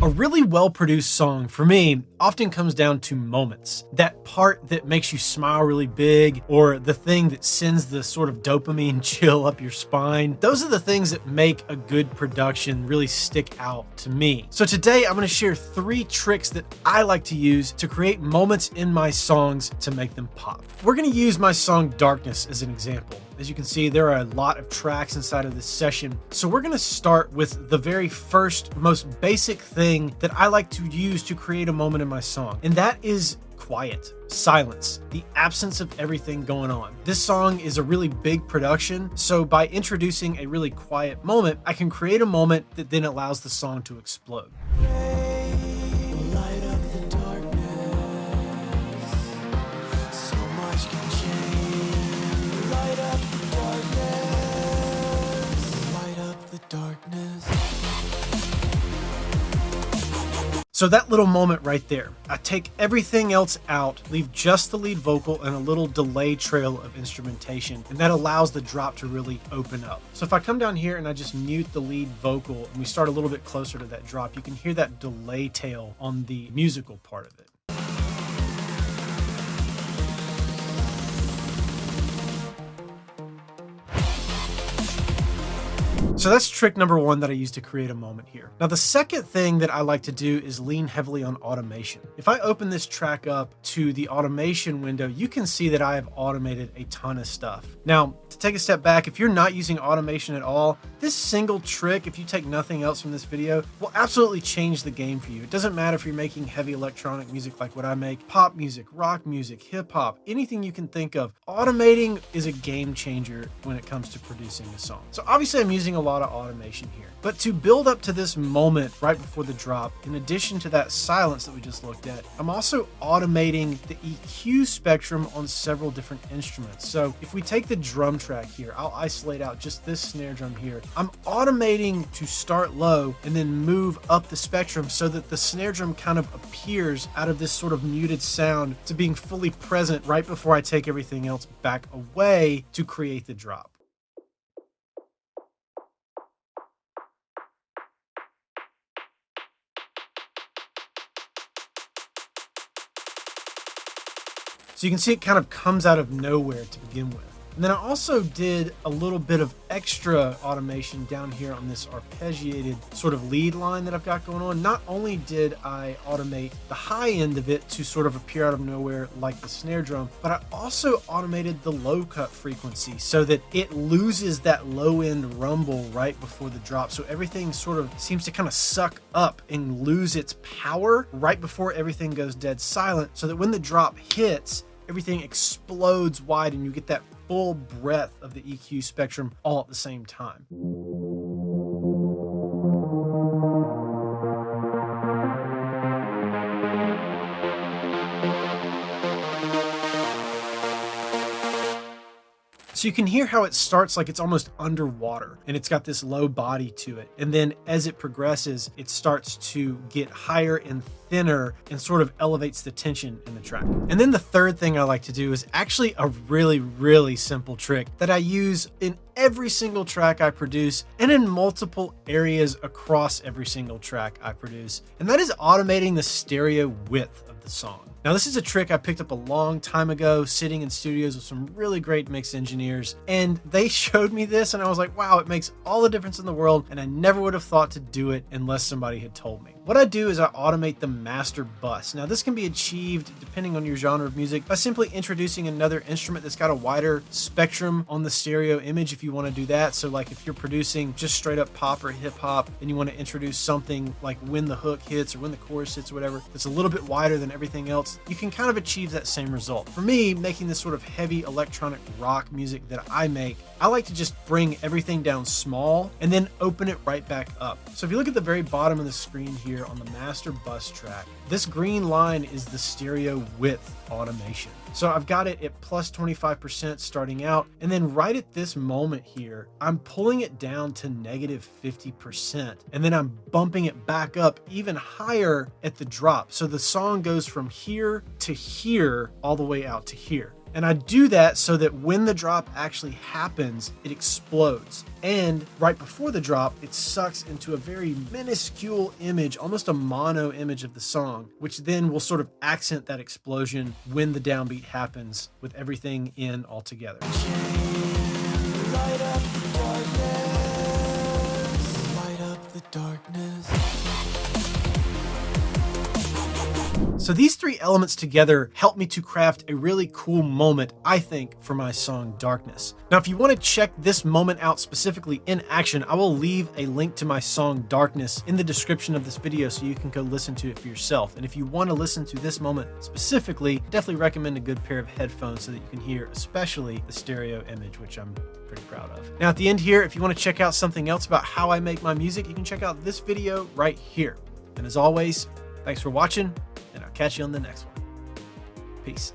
A really well-produced song, for me, often comes down to moments. That part that makes you smile really big, or the thing that sends the sort of dopamine chill up your spine. Those are the things that make a good production really stick out to me. So today I'm going to share 3 tricks that I like to use to create moments in my songs to make them pop. We're going to use my song Darkness as an example. As you can see, there are a lot of tracks inside of this session. So we're going to start with the very first, most basic thing that I like to use to create a moment in my song. And that is quiet, silence, the absence of everything going on. This song is a really big production. So by introducing a really quiet moment, I can create a moment that then allows the song to explode. So that little moment right there, I take everything else out, leave just the lead vocal and a little delay trail of instrumentation, and that allows the drop to really open up. So if I come down here and I just mute the lead vocal and we start a little bit closer to that drop, you can hear that delay tail on the musical part of it. So that's trick number 1 that I use to create a moment here. Now, the second thing that I like to do is lean heavily on automation. If I open this track up to the automation window, you can see that I have automated a ton of stuff. Now, to take a step back, if you're not using automation at all, this single trick, if you take nothing else from this video, will absolutely change the game for you. It doesn't matter if you're making heavy electronic music like what I make, pop music, rock music, hip hop, anything you can think of. Automating is a game changer when it comes to producing a song. So obviously I'm using a lot of automation here, but to build up to this moment right before the drop, in addition to that silence that we just looked at, I'm also automating the EQ spectrum on several different instruments. So if we take the drum track here, I'll isolate out just this snare drum here. I'm automating to start low and then move up the spectrum so that the snare drum kind of appears out of this sort of muted sound to being fully present right before I take everything else back away to create the drop. So you can see it kind of comes out of nowhere to begin with. And then I also did a little bit of extra automation down here on this arpeggiated sort of lead line that I've got going on. Not only did I automate the high end of it to sort of appear out of nowhere like the snare drum, but I also automated the low cut frequency so that it loses that low end rumble right before the drop. So everything sort of seems to kind of suck up and lose its power right before everything goes dead silent, so that when the drop hits, everything explodes wide and you get that full breadth of the EQ spectrum all at the same time. So you can hear how it starts like it's almost underwater and it's got this low body to it. And then as it progresses, it starts to get higher and thinner and sort of elevates the tension in the track. And then the third thing I like to do is actually a really, really simple trick that I use in every single track I produce and in multiple areas across every single track I produce. And that is automating the stereo width of the song. Now, this is a trick I picked up a long time ago, sitting in studios with some really great mix engineers, and they showed me this and I was like, wow, it makes all the difference in the world, and I never would have thought to do it unless somebody had told me. What I do is I automate the master bus. Now, this can be achieved, depending on your genre of music, by simply introducing another instrument that's got a wider spectrum on the stereo image if you want to do that. So like if you're producing just straight up pop or hip hop and you want to introduce something like when the hook hits or when the chorus hits or whatever, that's a little bit wider than everything else, you can kind of achieve that same result. For me, making this sort of heavy electronic rock music that I make, I like to just bring everything down small and then open it right back up. So if you look at the very bottom of the screen here on the master bus track, this green line is the stereo width automation. So I've got it at plus 25% starting out, and then right at this moment here, I'm pulling it down to negative 50%, and then I'm bumping it back up even higher at the drop. So the song goes from here to here all the way out to here. And I do that so that when the drop actually happens, it explodes. And right before the drop, it sucks into a very minuscule image, almost a mono image of the song, which then will sort of accent that explosion when the downbeat happens with everything in all together. Light up the darkness. Light up the darkness. So these three elements together help me to craft a really cool moment, I think, for my song Darkness. Now, if you want to check this moment out specifically in action, I will leave a link to my song Darkness in the description of this video so you can go listen to it for yourself. And if you want to listen to this moment specifically, definitely recommend a good pair of headphones so that you can hear especially the stereo image, which I'm pretty proud of. Now, at the end here, if you want to check out something else about how I make my music, you can check out this video right here. And as always, thanks for watching, and I'll catch you on the next one. Peace.